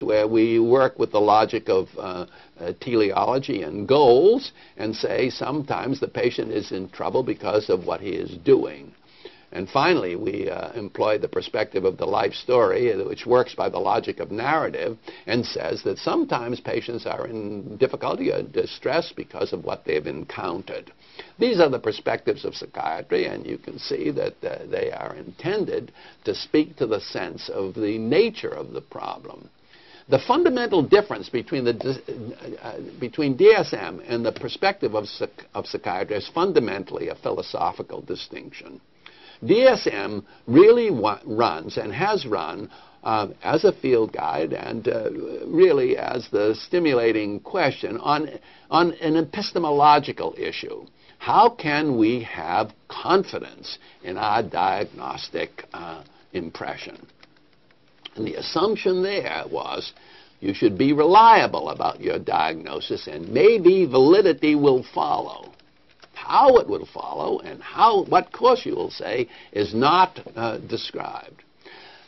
where we work with the logic of teleology and goals and say sometimes the patient is in trouble because of what he is doing. And finally, we employ the perspective of the life story, which works by the logic of narrative, and says that sometimes patients are in difficulty or distress because of what they've encountered. These are the perspectives of psychiatry, and you can see that they are intended to speak to the sense of the nature of the problem. The fundamental difference between DSM and the perspective of psychiatry is fundamentally a philosophical distinction. DSM really runs and has run as a field guide and really as the stimulating question on an epistemological issue. How can we have confidence in our diagnostic impression? And the assumption there was you should be reliable about your diagnosis and maybe validity will follow. How it will follow and what course you will say is not described.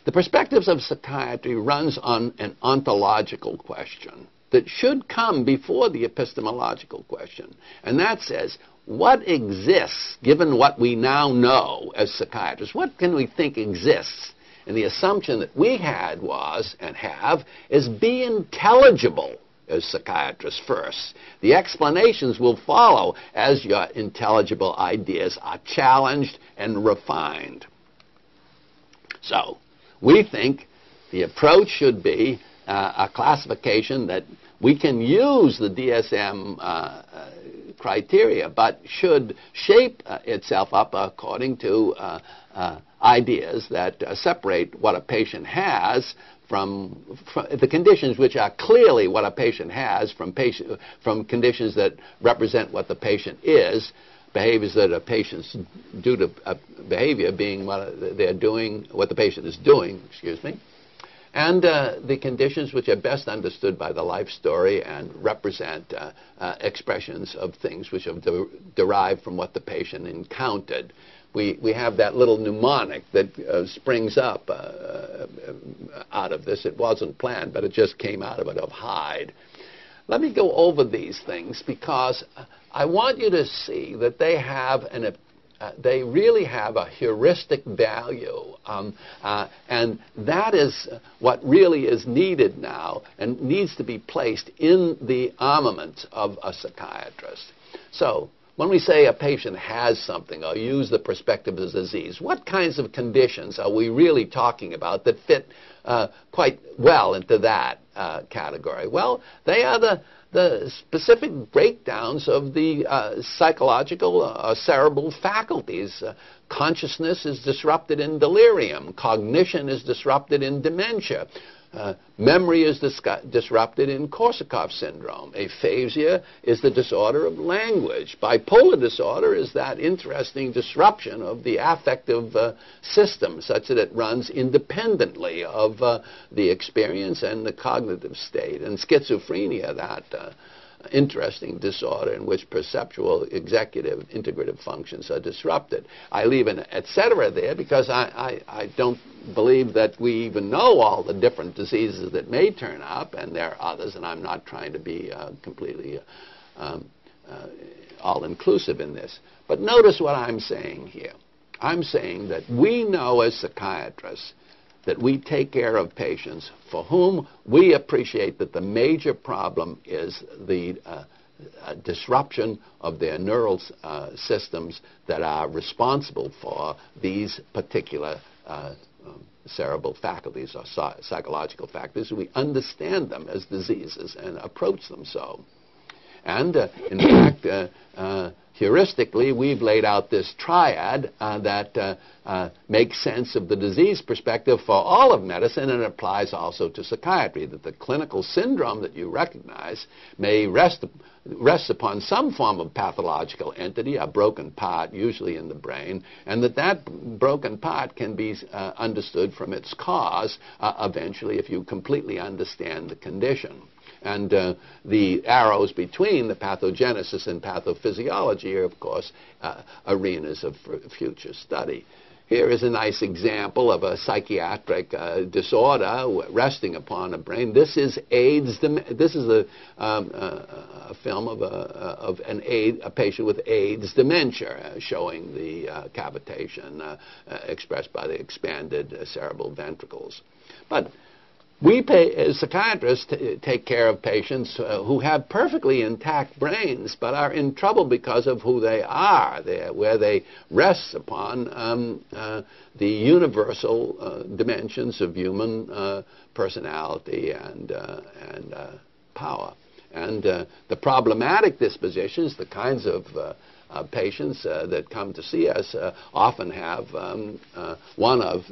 The perspectives of psychiatry runs on an ontological question that should come before the epistemological question. And that says, what exists given what we now know as psychiatrists? What can we think exists? And the assumption that we had was, and have, is be intelligible as psychiatrists first. The explanations will follow as your intelligible ideas are challenged and refined. So, we think the approach should be a classification that we can use the DSM criteria, but should shape itself up according to ideas that separate what a patient has from the conditions which are clearly what a patient has from conditions that represent what the patient is, behaviors that a patient's due to behavior being what they're doing, what the patient is doing, excuse me, and the conditions which are best understood by the life story and represent expressions of things which have derived from what the patient encountered. We have that little mnemonic that springs up out of this. It wasn't planned, but it just came out of it, of Hyde. Let me go over these things because I want you to see that they really have a heuristic value, and that is what really is needed now and needs to be placed in the armament of a psychiatrist. So, when we say a patient has something or use the perspective of disease, what kinds of conditions are we really talking about that fit quite well into that category? Well, they are the specific breakdowns of the psychological or cerebral faculties. Consciousness is disrupted in delirium. Cognition is disrupted in dementia. Memory is disrupted in Korsakoff syndrome. Aphasia is the disorder of language. Bipolar disorder is that interesting disruption of the affective system such that it runs independently of the experience and the cognitive state. And schizophrenia, that interesting disorder in which perceptual, executive, integrative functions are disrupted. I leave an et cetera there because I don't believe that we even know all the different diseases that may turn up, and there are others, and I'm not trying to be completely all-inclusive in this. But notice what I'm saying here. I'm saying that we know as psychiatrists that we take care of patients for whom we appreciate that the major problem is the disruption of their neural systems that are responsible for these particular cerebral faculties or psychological faculties. We understand them as diseases and approach them so. And in fact, heuristically, we've laid out this triad that makes sense of the disease perspective for all of medicine, and it applies also to psychiatry, that the clinical syndrome that you recognize may rest upon some form of pathological entity, a broken part, usually in the brain, and that broken part can be understood from its cause eventually if you completely understand the condition. And the arrows between the pathogenesis and pathophysiology are, of course, arenas of future study. Here is a nice example of a psychiatric disorder resting upon a brain. This is AIDS. This is a film of a patient with AIDS dementia, showing the cavitation expressed by the expanded cerebral ventricles. But we, as psychiatrists, take care of patients who have perfectly intact brains but are in trouble because of who they are, where they rest upon the universal dimensions of human personality and power. And the problematic dispositions, the kinds of patients that come to see us often have one of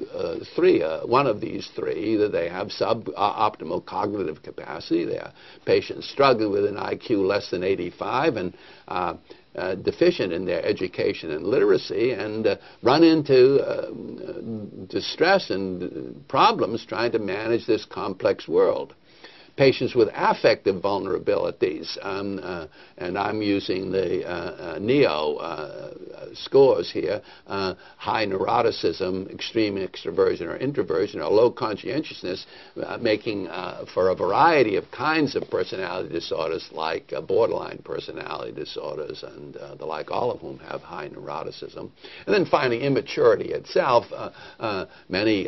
these three. Either they have suboptimal cognitive capacity, they are patients struggling with an IQ less than 85 and deficient in their education and literacy, and run into distress and problems trying to manage this complex world. Patients with affective vulnerabilities, and I'm using the NEO scores here, high neuroticism, extreme extroversion or introversion, or low conscientiousness, making for a variety of kinds of personality disorders like borderline personality disorders and the like, all of whom have high neuroticism. And then finally, immaturity itself. Many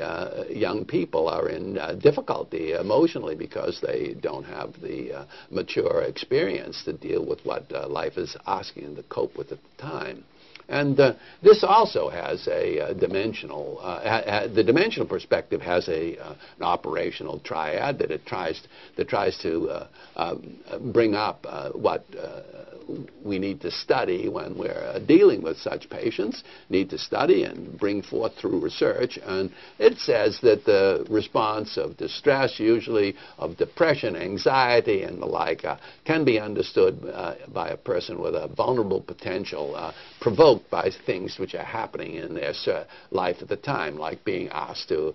young people are in difficulty emotionally because they don't have the mature experience to deal with what life is asking them to cope with at the time. And this also has a dimensional, the dimensional perspective has an operational triad that tries to bring up what we need to study when we're dealing with such patients, need to study and bring forth through research. And it says that the response of distress, usually of depression, anxiety, and the like, can be understood by a person with a vulnerable potential, provoked by things which are happening in their life at the time, like being asked to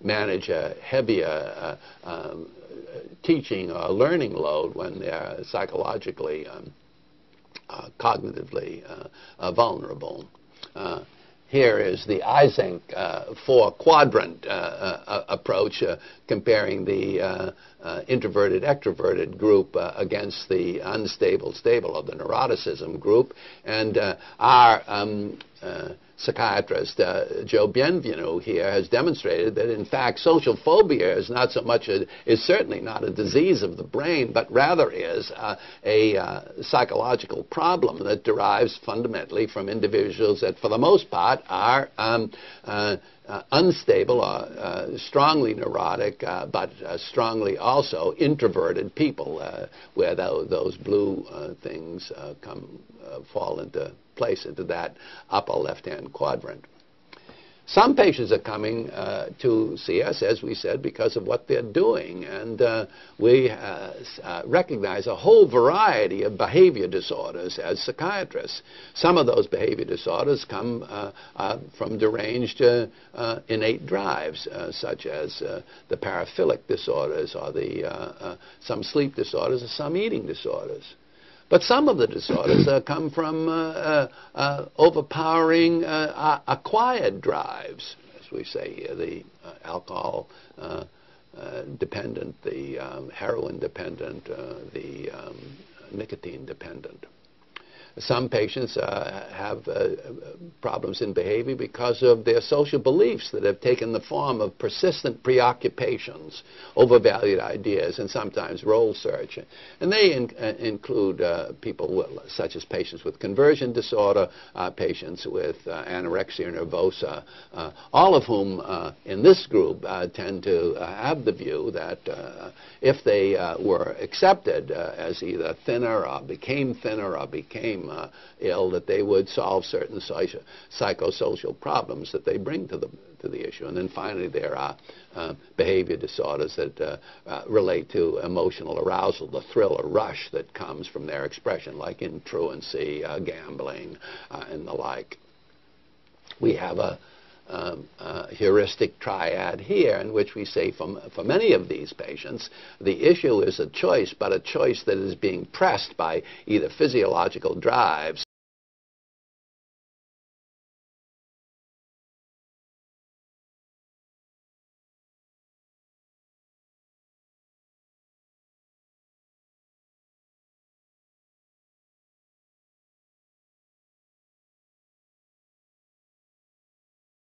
manage a heavier teaching or learning load when they're psychologically, cognitively vulnerable. Here is the Eysenck four-quadrant approach, comparing the introverted-extroverted group against the unstable-stable of the neuroticism group. And our psychiatrist, Joe Bienvenu here, has demonstrated that, in fact, social phobia is not so much is certainly not a disease of the brain, but rather is a psychological problem that derives fundamentally from individuals that, for the most part, are unstable or strongly neurotic, but strongly also introverted people, where those blue things fall into place into that upper left-hand quadrant. Some patients are coming to see us, as we said, because of what they're doing, and we recognize a whole variety of behavior disorders as psychiatrists. Some of those behavior disorders come from deranged innate drives, such as the paraphilic disorders, or some sleep disorders, or some eating disorders. But some of the disorders come from overpowering acquired drives, as we say here, the alcohol dependent, the heroin dependent, the nicotine dependent. Some patients have problems in behavior because of their social beliefs that have taken the form of persistent preoccupations, overvalued ideas, and sometimes role search. And they include people such as patients with conversion disorder, patients with anorexia nervosa, all of whom in this group tend to have the view that if they were accepted as either thinner or became ill, that they would solve certain psychosocial problems that they bring to the issue. And then finally, there are behavior disorders that relate to emotional arousal, the thrill or rush that comes from their expression, like intruancy, gambling, and the like. We have a heuristic triad here, in which we say for many of these patients, the issue is a choice, but a choice that is being pressed by either physiological drives